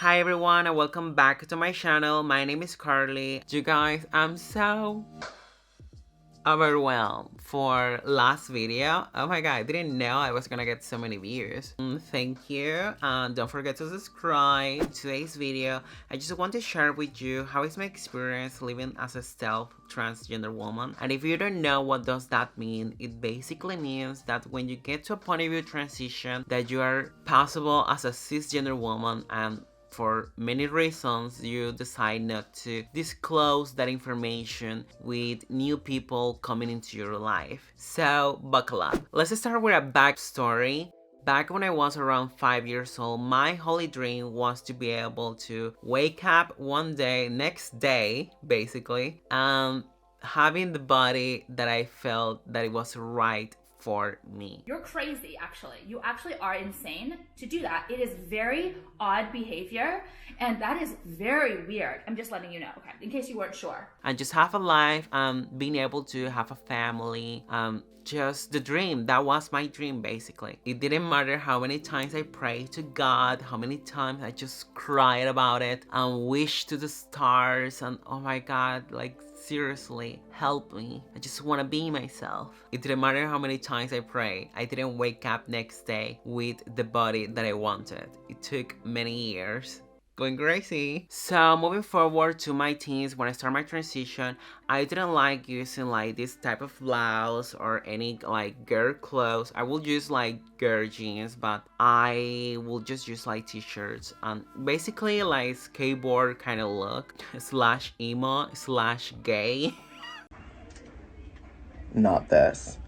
Hi everyone and welcome back to my channel. My name is Carly. You guys, I'm so overwhelmed for last video. Oh my god, I didn't know I was gonna get so many views. Thank you, and don't forget to subscribe. Today's video, I just want to share with you how is my experience living as a transgender woman. And if you don't know what does that mean, it basically means that when you get to a point of your transition, that you are possible as a cisgender woman, and for many reasons you decide not to disclose that information with new people coming into your life. So buckle up. Let's start with a backstory. Back when I was around 5 years old, my holy dream was to be able to wake up one day, next day basically, and having the body that I felt that it was right for me. You're crazy, actually. You actually are insane to do that. It is very odd behavior, and that is very weird. I'm just letting you know, okay, in case you weren't sure. And just have a life, being able to have a family, just the dream. That was my dream, basically. It didn't matter how many times I prayed to God, how many times I just cried about it and wished to the stars, and oh my God, like seriously, help me. I just want to be myself. It didn't matter how many times I prayed. I didn't wake up next day with the body that I wanted. It took many years. Going crazy. So moving forward to my teens, when I started my transition, I didn't like using like this type of blouse or any like girl clothes. I will use like girl jeans, but I will just use like t-shirts and basically like skateboard kind of look slash emo slash gay. Not this.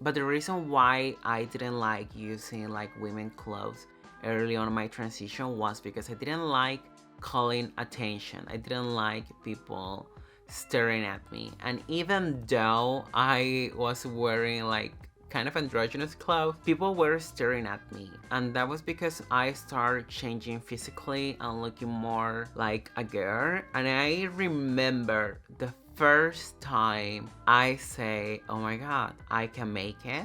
But the reason why I didn't like using like women clothes early on in my transition was because I didn't like calling attention. I didn't like people staring at me. And even though I was wearing like kind of androgynous clothes, people were staring at me. And that was because I started changing physically and looking more like a girl. And I remember the first time I say, oh my god, I can make it.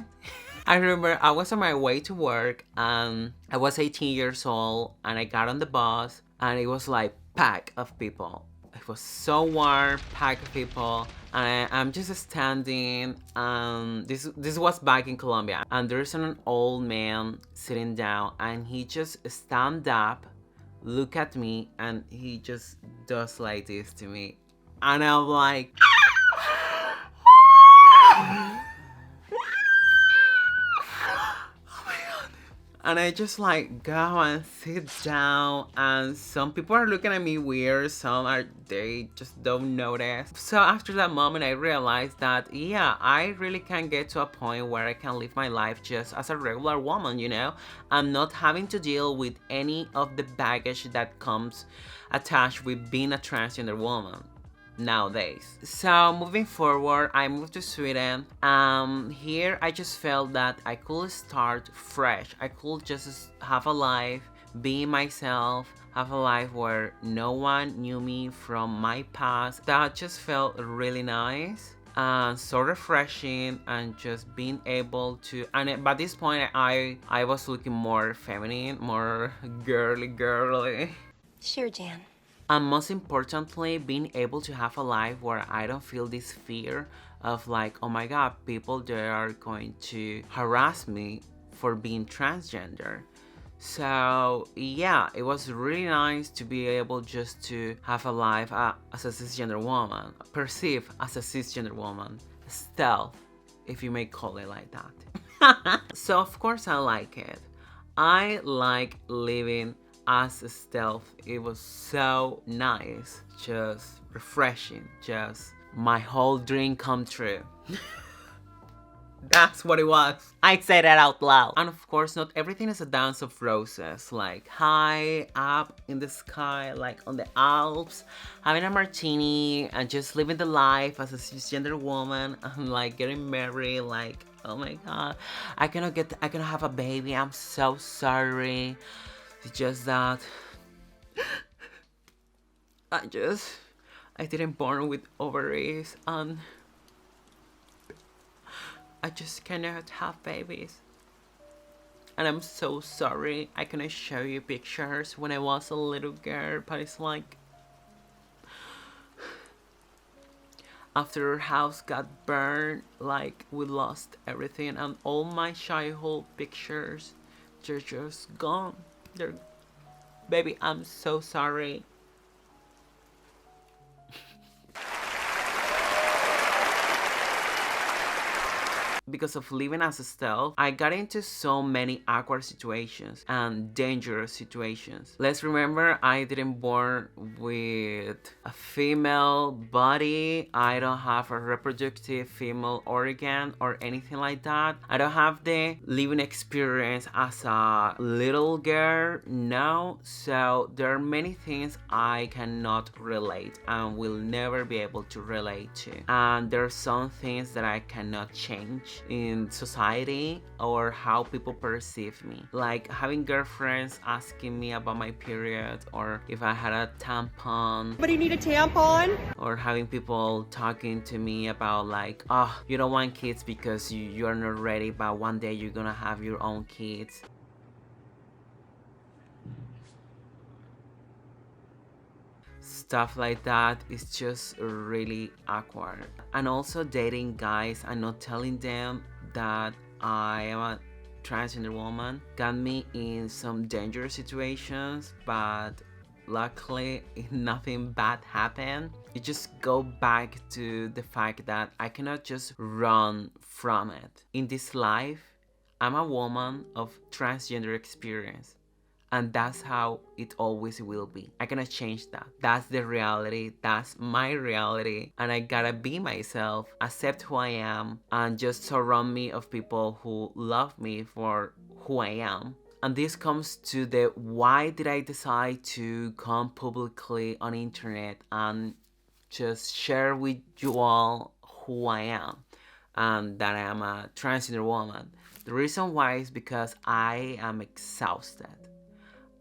I remember I was on my way to work and I was 18 years old and I got on the bus and it was like packed of people. It was so warm, packed of people, and I'm just standing. This was back in Colombia, and there's an old man sitting down, and he just stand up, look at me, and he just does like this to me, and I'm like. And I just like go and sit down, and some people are looking at me weird, some are, they just don't notice. So after that moment I realized that yeah, I really can get to a point where I can live my life just as a regular woman, you know? I'm not having to deal with any of the baggage that comes attached with being a transgender woman nowadays. So moving forward, I moved to Sweden. Here I just felt that I could start fresh. I could just have a life, be myself, have a life where no one knew me from my past. That just felt really nice and so refreshing, and just being able to, and by this point I was looking more feminine, more girly. Sure, Jan. And most importantly, being able to have a life where I don't feel this fear of like, oh my god, people they are going to harass me for being transgender. So yeah, it was really nice to be able just to have a life as a cisgender woman, perceived as a cisgender woman, stealth, if you may call it like that. So of course I like it. I like living as a stealth. It was so nice, just refreshing, just my whole dream come true. That's what it was. I say that out loud. And of course, not everything is a dance of roses, like high up in the sky, like on the Alps, having a martini and just living the life as a cisgender woman and like getting married, like oh my god, I cannot have a baby, I'm so sorry. It's just that I didn't born with ovaries, and I just cannot have babies. And I'm so sorry I cannot show you pictures when I was a little girl, but it's like after our house got burned, like we lost everything, and all my childhood pictures, they're just gone. They're, baby, I'm so sorry. Because of living as a stealth, I got into so many awkward situations and dangerous situations. Let's remember, I didn't born with a female body. I don't have a reproductive female organ or anything like that. I don't have the living experience as a little girl, no. So there are many things I cannot relate and will never be able to relate to. And there are some things that I cannot change in society or how people perceive me, like having girlfriends asking me about my period or if I had a tampon. Anybody need a tampon? Or having people talking to me about like, oh, you don't want kids because you are not ready, but one day you're gonna have your own kids. Stuff like that is just really awkward. And also dating guys and not telling them that I am a transgender woman got me in some dangerous situations, but luckily nothing bad happened. It just go back to the fact that I cannot just run from it. In this life, I'm a woman of transgender experience. And that's how it always will be. I cannot change that. That's the reality. That's my reality. And I gotta be myself, accept who I am, and just surround me of people who love me for who I am. And this comes to the why did I decide to come publicly on internet and just share with you all who I am and that I am a transgender woman. The reason why is because I am exhausted.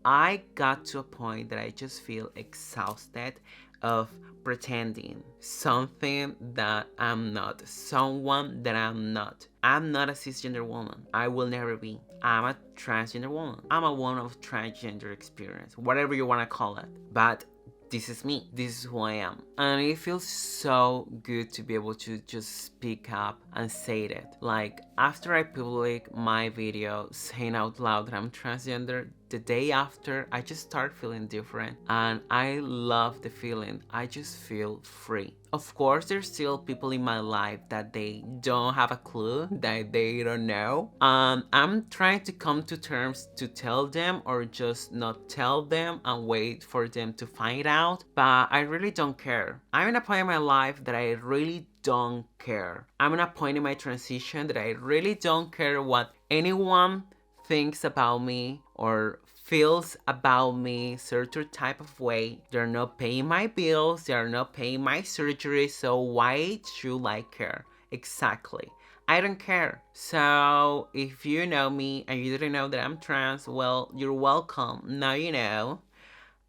I got to a point that I just feel exhausted of pretending something that I'm not, someone that I'm not. I'm not a cisgender woman. I will never be. I'm a transgender woman. I'm a woman of transgender experience, whatever you want to call it. But this is me. This is who I am. And it feels so good to be able to just speak up and say it. Like, after I public my video saying out loud that I'm transgender, the day after, I just start feeling different. And I love the feeling. I just feel free. Of course, there's still people in my life that they don't have a clue, that they don't know. I'm trying to come to terms to tell them or just not tell them and wait for them to find out. But I really don't care. I'm in a point in my life that I really don't care. I'm in a point in my transition that I really don't care what anyone thinks about me or feels about me certain type of way. They're not paying my bills, they're not paying my surgery, so why should I care? Exactly. I don't care. So if you know me and you didn't know that I'm trans, well, you're welcome. Now you know.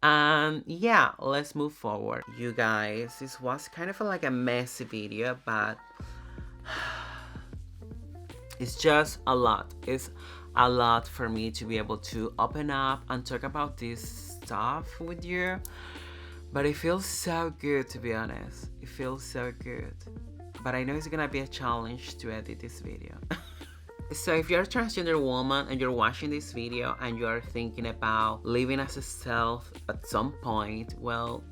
And yeah, let's move forward. You guys, this was kind of like a messy video, but it's just a lot. It's a lot for me to be able to open up and talk about this stuff with you. But it feels so good, to be honest. It feels so good. But I know it's gonna be a challenge to edit this video. So if you're a transgender woman and you're watching this video and you are thinking about living as a self at some point, well,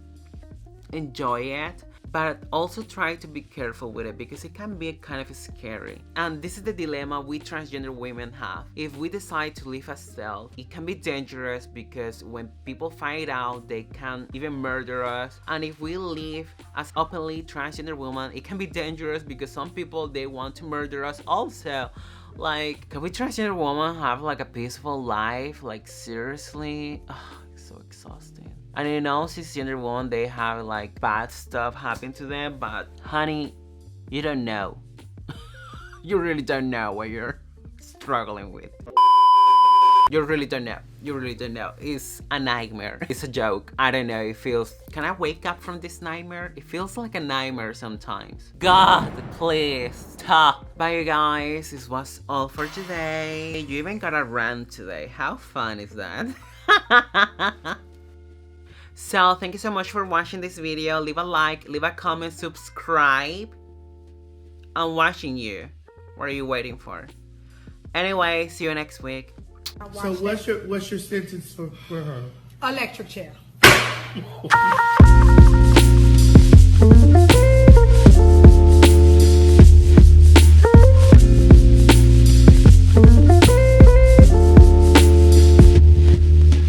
enjoy it. But also try to be careful with it because it can be kind of scary. And this is the dilemma we transgender women have. If we decide to live as self, it can be dangerous because when people find out, they can even murder us. And if we live as openly transgender women, it can be dangerous because some people, they want to murder us also. Like, can we transgender women have like a peaceful life? Like, seriously? Ugh, it's so exhausting. And you know, cisgender women, they have like bad stuff happen to them, but honey, you don't know. You really don't know what you're struggling with. You really don't know. You really don't know. It's a nightmare. It's a joke. I don't know. It feels. Can I wake up from this nightmare? It feels like a nightmare sometimes. God, please stop. Bye, you guys. This was all for today. You even got a rant today. How fun is that? So, thank you so much for watching this video. Leave a like, leave a comment, subscribe. I'm watching you. What are you waiting for? Anyway, see you next week. So what's your sentence for her? Electric chair.